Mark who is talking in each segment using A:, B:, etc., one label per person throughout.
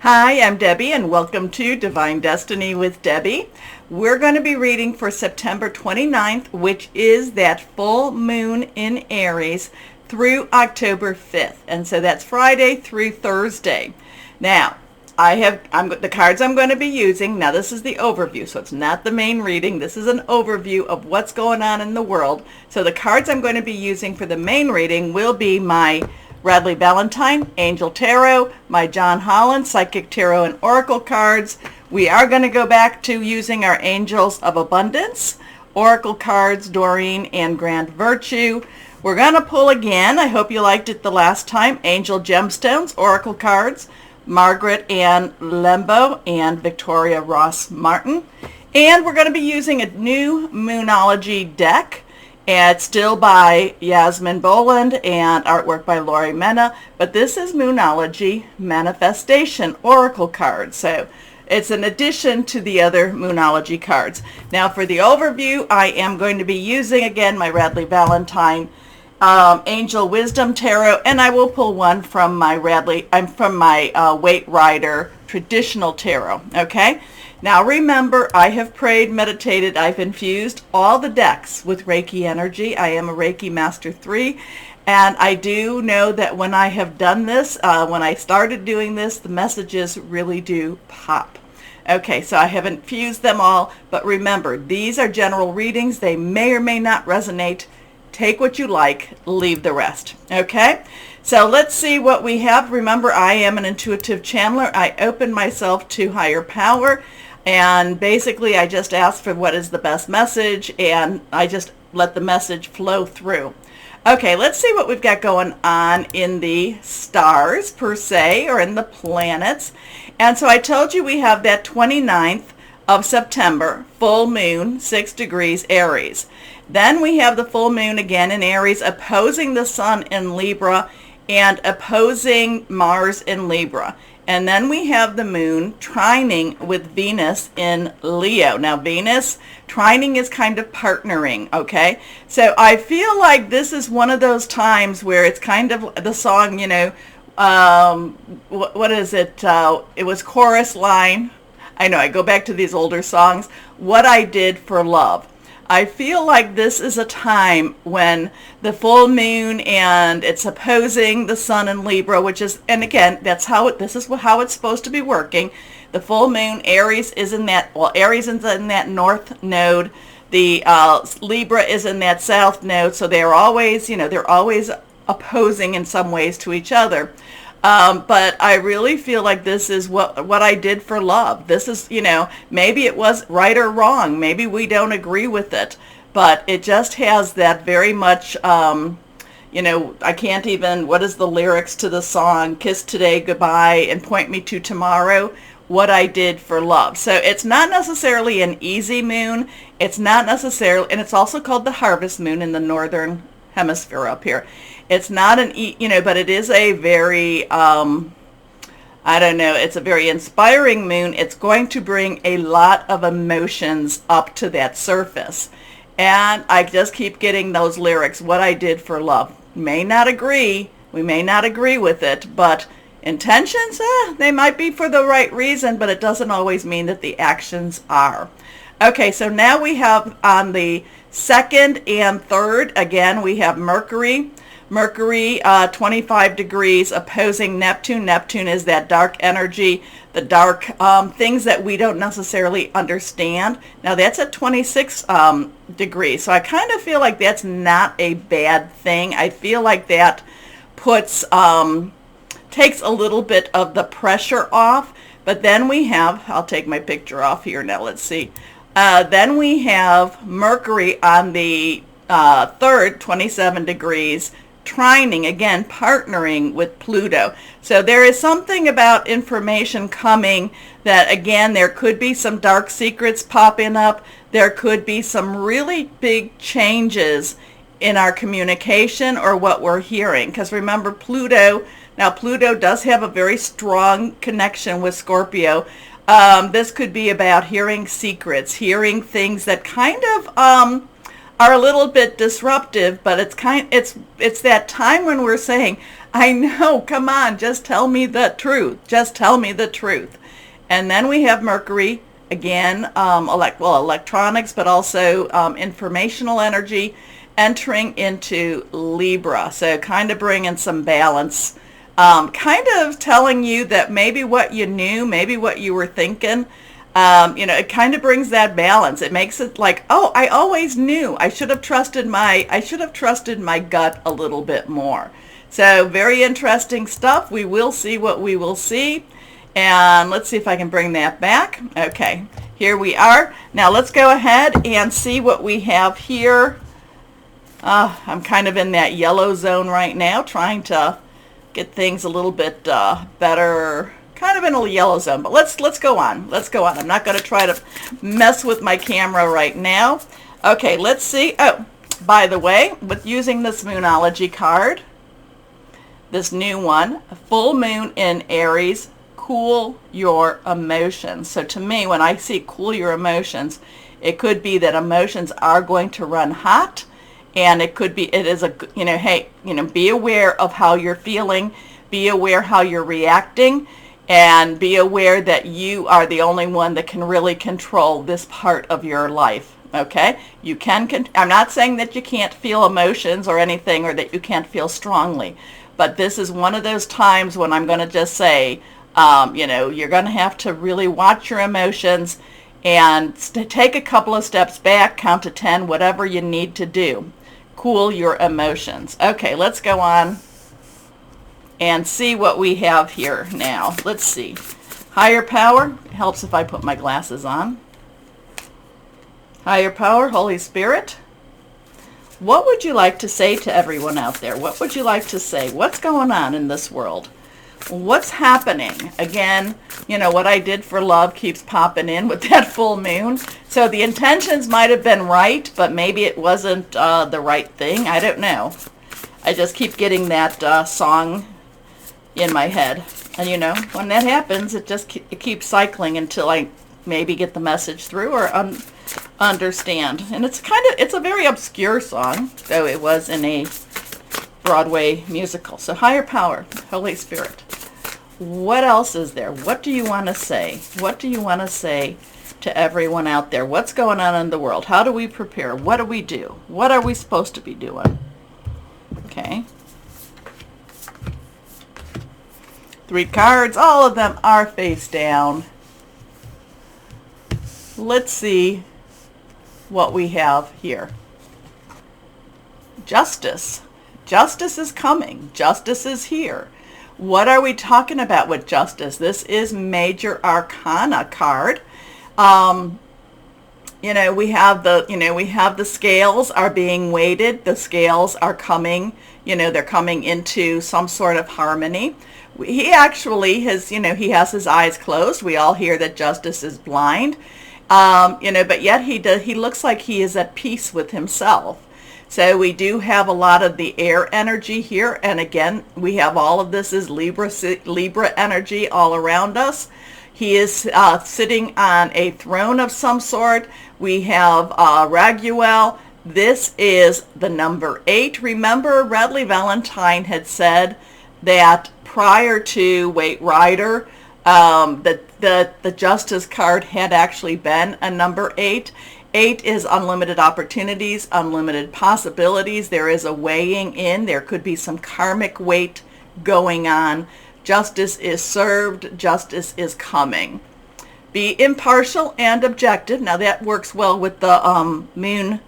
A: Hi, I'm Debbie, and welcome to Divine Destiny with Debbie. We're going to be reading for September 29th, which is that full moon in Aries, through October 5th. And so that's Friday through Thursday. Now, the cards I'm going to be using. Now, this is the overview, so it's not the main reading. This is an overview of what's going on in the world. So the cards I'm going to be using for the main reading will be my Radleigh Valentine, Angel Tarot, my John Holland, Psychic Tarot and Oracle cards. We are going to go back to using our Angels of Abundance, Oracle cards, Doreen and Grand Virtue. We're going to pull again, I hope you liked it the last time, Angel Gemstones, Oracle cards, Margaret Ann Lembo and Victoria Ross Martin. And we're going to be using a new Moonology deck. And it's still by Yasmin Boland and artwork by Lori Mena. But this is Moonology Manifestation Oracle cards. So it's an addition to the other Moonology cards. Now for the overview, I am going to be using again my Radleigh Valentine Angel Wisdom Tarot, and I will pull one from my Waite Rider Traditional Tarot. Okay. Now remember, I have prayed, meditated, I've infused all the decks with Reiki energy. I am a Reiki Master 3, and I do know that when I have done this, when I started doing this, the messages really do pop. Okay, so I have infused them all, but remember, these are general readings. They may or may not resonate. Take what you like, leave the rest. Okay, so let's see what we have. Remember, I am an intuitive channeler. I open myself to higher power. And basically, I just ask for what is the best message, and I just let the message flow through. Okay, let's see what we've got going on in the stars, per se, or in the planets. And so I told you we have that 29th of September, full moon, 6 degrees Aries. Then we have the full moon again in Aries, opposing the sun in Libra and opposing Mars in Libra. And then we have the moon trining with Venus in Leo. Now, Venus trining is kind of partnering, okay? So I feel like this is one of those times where it's kind of the song, you know, what is it? It was chorus line. I know, I go back to these older songs. What I Did for Love. I feel like this is a time when the full moon and it's opposing the sun in Libra, which is, and again, that's how this is how it's supposed to be working. The full moon, Aries is in that, well, Aries is in that north node. The Libra is in that south node. So they're always, you know, they're always opposing in some ways to each other. But I really feel like this is what I did for love. This is, you know, maybe it was right or wrong. Maybe we don't agree with it. But it just has that very much, you know, I can't even, what is the lyrics to the song? Kiss today, goodbye, and point me to tomorrow. What I did for love. So it's not necessarily an easy moon. It's not necessarily, and it's also called the harvest moon in the northern hemisphere up here. It's not an, you know, but it is a very, I don't know, it's a very inspiring moon. It's going to bring a lot of emotions up to that surface. And I just keep getting those lyrics, what I did for love. May not agree, we may not agree with it, but intentions, they might be for the right reason, but it doesn't always mean that the actions are. Okay, so now we have on the 2nd and 3rd, again, we have Mercury. Mercury, 25 degrees, opposing Neptune. Neptune is that dark energy, the dark things that we don't necessarily understand. Now, that's at 26 degrees. So I kind of feel like that's not a bad thing. I feel like that puts, takes a little bit of the pressure off. But then we have, I'll take my picture off here now, let's see. Then we have Mercury on the 3rd, 27 degrees, trining, again, partnering with Pluto. So there is something about information coming that, again, there could be some dark secrets popping up. There could be some really big changes in our communication or what we're hearing. Because remember, Pluto, now Pluto does have a very strong connection with Scorpio. This could be about hearing secrets, hearing things that kind of are a little bit disruptive, but it's that time when we're saying, I know, come on, just tell me the truth. Just tell me the truth. And then we have Mercury, again, electronics, but also informational energy entering into Libra. So kind of bringing some balance, kind of telling you that maybe what you knew, maybe what you were thinking, it kind of brings that balance. It makes it like, oh, I always knew. I should have trusted my gut a little bit more. So very interesting stuff. We will see what we will see. And let's see if I can bring that back. Okay, here we are. Now let's go ahead and see what we have here. I'm kind of in that yellow zone right now, trying to get things a little bit better. Kind of in a yellow zone, but let's go on. Let's go on. I'm not going to try to mess with my camera right now. Okay, let's see. Oh, by the way, with using this Moonology card, this new one, full moon in Aries, cool your emotions. So to me, when I see cool your emotions, it could be that emotions are going to run hot, and it could be, it is a, hey, be aware of how you're feeling, be aware how you're reacting, and be aware that you are the only one that can really control this part of your life. Okay, you can, I'm not saying that you can't feel emotions or anything, or that you can't feel strongly, but this is one of those times when I'm going to just say, you're going to have to really watch your emotions and take a couple of steps back, count to 10, whatever you need to do. Cool your emotions. Okay, let's go on and see what we have here now. Let's see. Higher power. It helps if I put my glasses on. Higher power, Holy Spirit. What would you like to say to everyone out there? What would you like to say? What's going on in this world? What's happening? Again, what I did for love keeps popping in with that full moon. So the intentions might have been right, but maybe it wasn't the right thing. I don't know. I just keep getting that song in my head. And when that happens, it keeps cycling until I maybe get the message through or understand. And it's a very obscure song, though it was in a Broadway musical. So higher power, Holy Spirit. What else is there? What do you want to say? What do you want to say to everyone out there? What's going on in the world? How do we prepare? What do we do? What are we supposed to be doing? Okay. 3 cards. All of them are face down. Let's see what we have here. Justice. Justice is coming. Justice is here. What are we talking about with justice? This is Major Arcana card. We have the scales are being weighted. The scales are coming, they're coming into some sort of harmony. He actually he has his eyes closed. We all hear that justice is blind. But yet he looks like he is at peace with himself. So we do have a lot of the air energy here. And again, we have all of this is Libra energy all around us. He is sitting on a throne of some sort. We have Raguel. This is the number 8. Remember, Radley Valentine had said that prior to Waite Rider, that the Justice card had actually been a number 8. 8 is unlimited opportunities, unlimited possibilities. There is a weighing in. There could be some karmic weight going on. Justice is served. Justice is coming. Be impartial and objective. Now that works well with the moon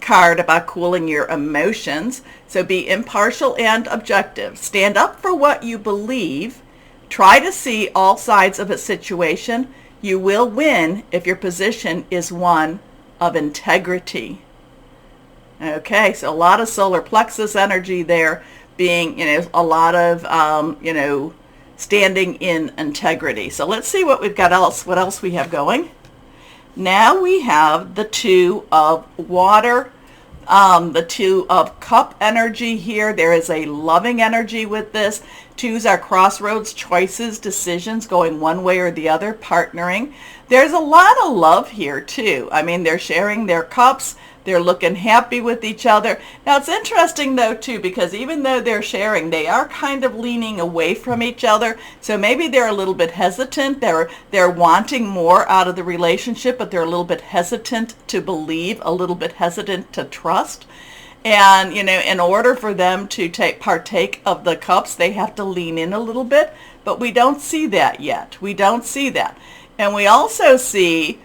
A: card about cooling your emotions. So be impartial and objective. Stand up for what you believe. Try to see all sides of a situation. You will win if your position is one of integrity. Okay, so a lot of solar plexus energy there, being, a lot of, standing in integrity. So let's see what we've got else, what else we have going. Now we have the 2 of water, the 2 of cup energy here. There is a loving energy with this. 2s are crossroads, choices, decisions, going one way or the other, partnering. There's a lot of love here too. I mean, they're sharing their cups. They're looking happy with each other. Now it's interesting though too, because even though they're sharing, they are kind of leaning away from each other. So maybe they're a little bit hesitant. They're wanting more out of the relationship, but they're a little bit hesitant to believe, a little bit hesitant to trust. And, in order for them to partake of the cups, they have to lean in a little bit. But we don't see that yet. We don't see that. And we also see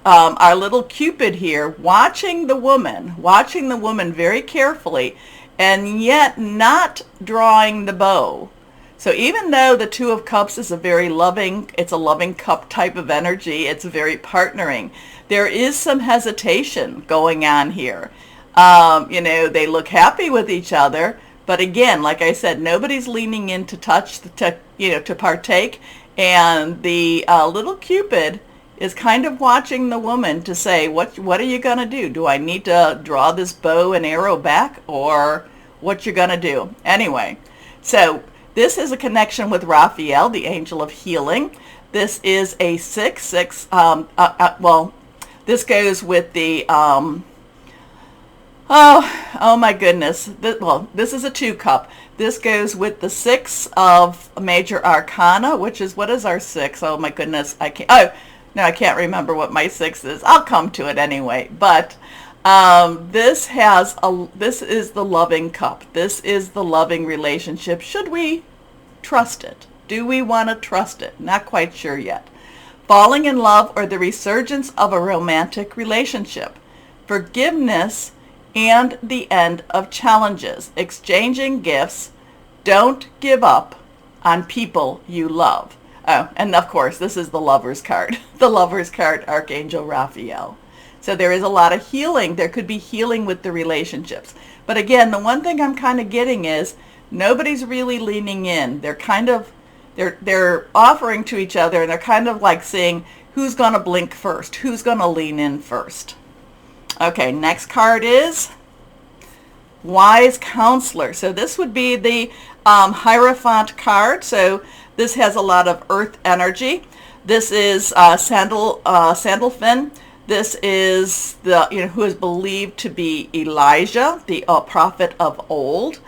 A: our little Cupid here watching the woman very carefully, and yet not drawing the bow. So even though the Two of Cups is it's a loving cup type of energy, it's very partnering, there is some hesitation going on here. They look happy with each other, but again, like I said, nobody's leaning in to touch, to partake, and the little Cupid is kind of watching the woman to say, what are you going to do? Do I need to draw this bow and arrow back, or what you're going to do? Anyway, so this is a connection with Raphael, the angel of healing. This is a 6-6. This goes with the oh my goodness. This is a 2-cup. This goes with the 6 of major arcana, which is, what is our 6? Oh my goodness, I can't remember what my 6 is. I'll come to it anyway. But this is the loving cup. This is the loving relationship. Should we trust it? Do we want to trust it? Not quite sure yet. Falling in love, or the resurgence of a romantic relationship. Forgiveness and the end of challenges. Exchanging gifts. Don't give up on people you love. Oh, and of course, this is the Lover's card. The Lover's card, Archangel Raphael. So there is a lot of healing. There could be healing with the relationships. But again, the one thing I'm kind of getting is nobody's really leaning in. They're offering to each other, and they're kind of like saying, who's going to blink first? Who's going to lean in first? Okay, next card is Wise Counselor. So this would be the Hierophant card. So this has a lot of earth energy. This is Sandalphon. This is who is believed to be Elijah, the prophet of old.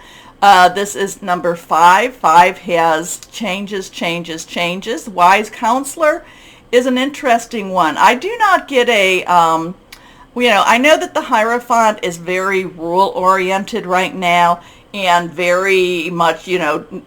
A: This is number 5. 5 has changes. Wise Counselor is an interesting one. I do not get a I know that the Hierophant is very rule-oriented right now, and very much,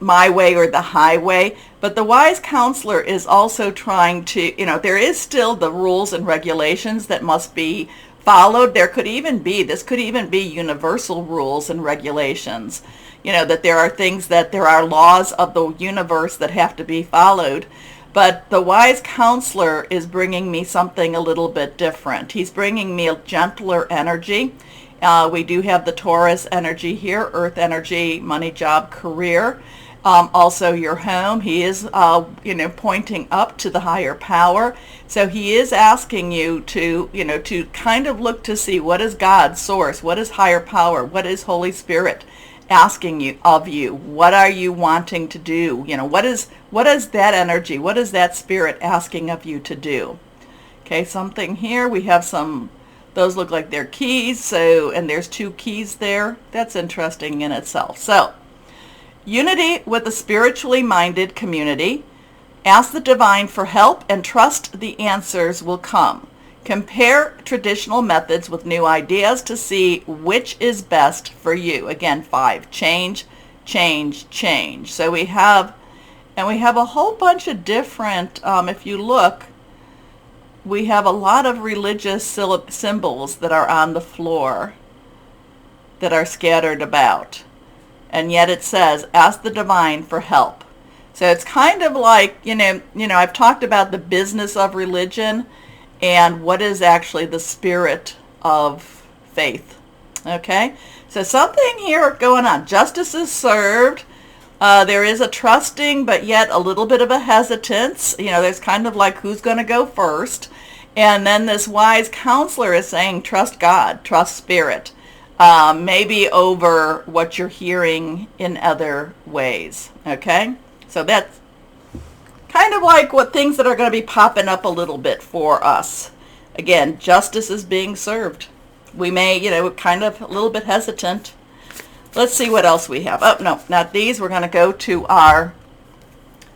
A: my way or the highway. But the Wise Counselor is also trying to, there is still the rules and regulations that must be followed. This could even be universal rules and regulations. That there are laws of the universe that have to be followed. But the Wise Counselor is bringing me something a little bit different. He's bringing me a gentler energy. We do have the Taurus energy here, earth energy, money, job, career. Also your home. He is, pointing up to the higher power. So he is asking you to kind of look to see, what is God's source? What is higher power? What is Holy Spirit asking of you? What are you wanting to do? What is that energy? What is that spirit asking of you to do? Okay, something here. We have those look like they're keys. And there's 2 keys there. That's interesting in itself. So, unity with a spiritually minded community. Ask the divine for help and trust the answers will come. Compare traditional methods with new ideas to see which is best for you. Again, 5. Change. So we have a whole bunch of different, if you look, we have a lot of religious symbols that are on the floor that are scattered about. And yet it says, ask the divine for help. So it's kind of like, I've talked about the business of religion and what is actually the spirit of faith. Okay? So something here going on. Justice is served. There is a trusting, but yet a little bit of a hesitance. There's kind of like, who's going to go first? And then this Wise Counselor is saying, trust God, trust Spirit. Maybe over what you're hearing in other ways. Okay? So that's kind of like what things that are going to be popping up a little bit for us. Again, justice is being served. we may, kind of a little bit hesitant. Let's see what else we have. Oh, no, not these. We're going to go to our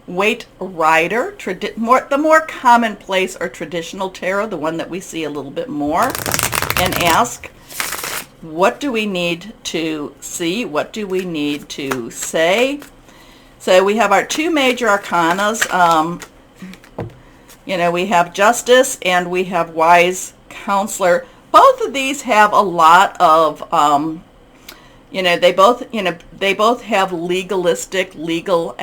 A: Waite Rider, the more commonplace or traditional tarot, the one that we see a little bit more, and ask, what do we need to see? What do we need to say? So we have our two major arcanas. We have Justice and we have Wise Counselor. Both of these have a lot of, they both have legalistic, legal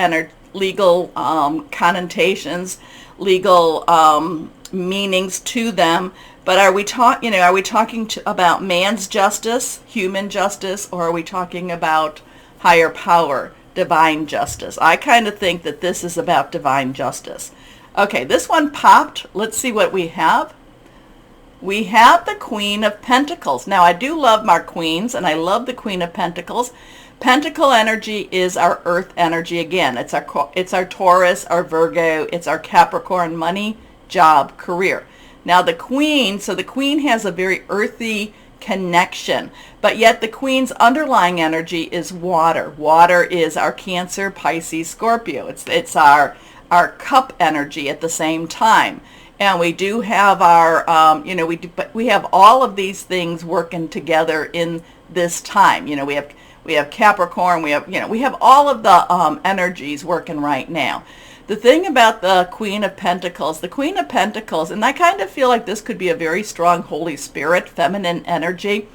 A: connotations, legal meanings to them. But are we talking about man's justice, human justice, or are we talking about higher power, divine justice? I kind of think that this is about divine justice. Okay, this one popped. Let's see what we have. We have the Queen of Pentacles. Now, I do love my queens, and I love the Queen of Pentacles. Pentacle energy is our earth energy again. It's our Taurus, our Virgo, it's our Capricorn, money, job, career. Now the Queen, so the Queen has a very earthy connection, but yet the Queen's underlying energy is water. Water is our Cancer, Pisces, Scorpio. It's our cup energy at the same time. And we do have our, we have all of these things working together in this time. We have Capricorn, we have all of the energies working right now. The thing about the Queen of Pentacles, and I kind of feel like this could be a very strong Holy Spirit, feminine energy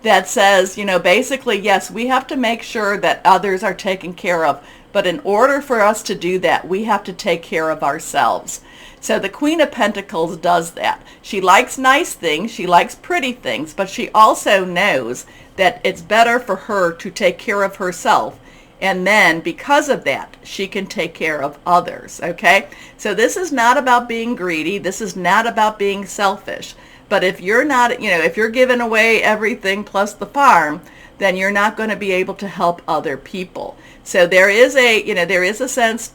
A: that says, basically, yes, we have to make sure that others are taken care of. But in order for us to do that, we have to take care of ourselves. So the Queen of Pentacles does that. She likes nice things, she likes pretty things, but she also knows that it's better for her to take care of herself. And then because of that, she can take care of others, okay? So this is not about being greedy. This is not about being selfish. But if you're not, if you're giving away everything plus the farm, then you're not going to be able to help other people. So there is a sense,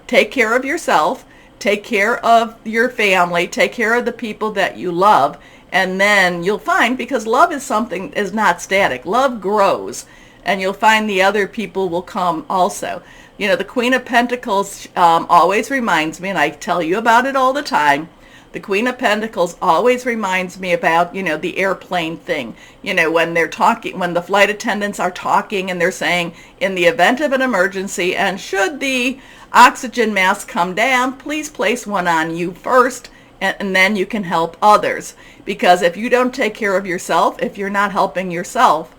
A: take care of yourself, take care of your family, take care of the people that you love, and then you'll find, because love is not static. Love grows, and you'll find the other people will come also. The Queen of Pentacles always reminds me, and I tell you about it all the time, the Queen of Pentacles always reminds me about, the airplane thing. When they're talking, when the flight attendants are talking and they're saying, in the event of an emergency and should the oxygen mask come down, please place one on you first, and then you can help others. Because if you don't take care of yourself, if you're not helping yourself,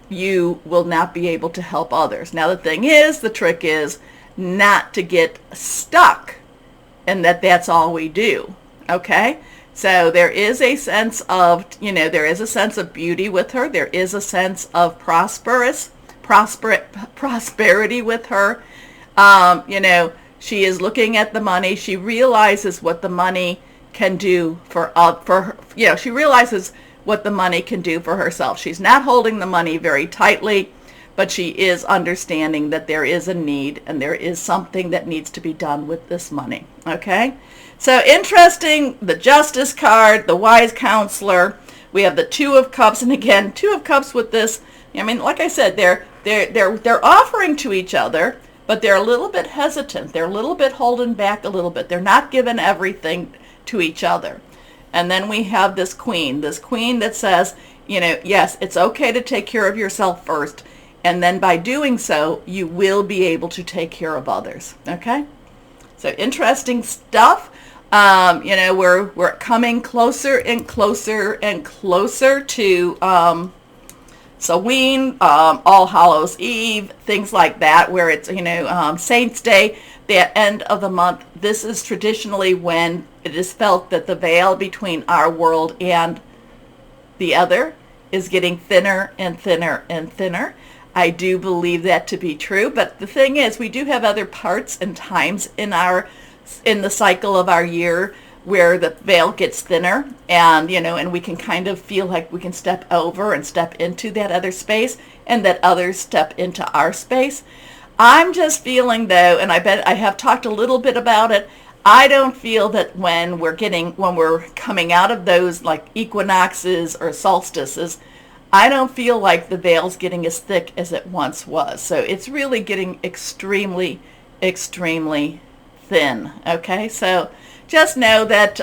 A: you will not be able to help others. Now the trick is not to get stuck and that's all we do. Okay? So there is a sense of, beauty with her. There is a sense of prosperity with her. She is looking at the money. She realizes what the money can do for her. She realizes what the money can do for herself. She's not holding the money very tightly, but she is understanding that there is a need and there is something that needs to be done with this money. Okay? So interesting, the Justice card, the Wise Counselor. We have the Two of Cups, and again, Two of Cups with this. Like I said, they're offering to each other, but they're a little bit hesitant. They're a little bit holding back a little bit. They're not giving everything to each other. And then we have this Queen that says, yes, it's okay to take care of yourself first. And then by doing so, you will be able to take care of others. Okay? So interesting stuff. We're coming closer and closer and closer to Samhain, All Hallows Eve, things like that, where it's, Saints' Day, the end of the month. This is traditionally when it is felt that the veil between our world and the other is getting thinner and thinner and thinner. I do believe that to be true, but the thing is, we do have other parts and times in the cycle of our year where the veil gets thinner, and and we can kind of feel like we can step over and step into that other space, and that others step into our space. I'm just feeling, though, and I bet I have talked a little bit about it, I don't feel that when we're coming out of those like equinoxes or solstices, I don't feel like the veil's getting as thick as it once was. So it's really getting extremely, extremely thin. Okay, so just know that,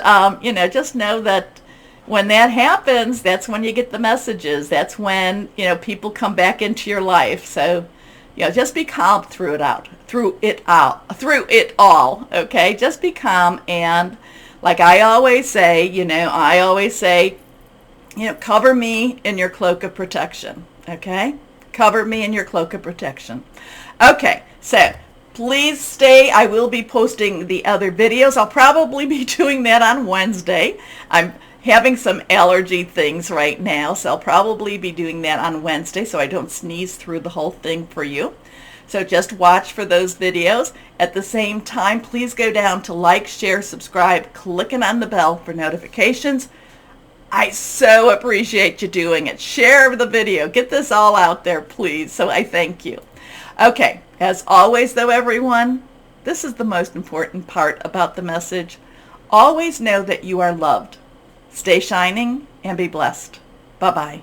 A: just know that when that happens, that's when you get the messages. That's when, people come back into your life. So, just be calm through it all. Okay, just be calm. And like I always say, cover me in your cloak of protection. Okay, cover me in your cloak of protection. Okay, so please stay. I will be posting the other videos. I'll probably be doing that on Wednesday. I'm having some allergy things right now, so I'll probably be doing that on Wednesday so I don't sneeze through the whole thing for you. So just watch for those videos. At the same time, please go down to like, share, subscribe, clicking on the bell for notifications. I so appreciate you doing it. Share the video. Get this all out there, please. So I thank you. Okay, as always though, everyone, this is the most important part about the message. Always know that you are loved. Stay shining and be blessed. Bye-bye.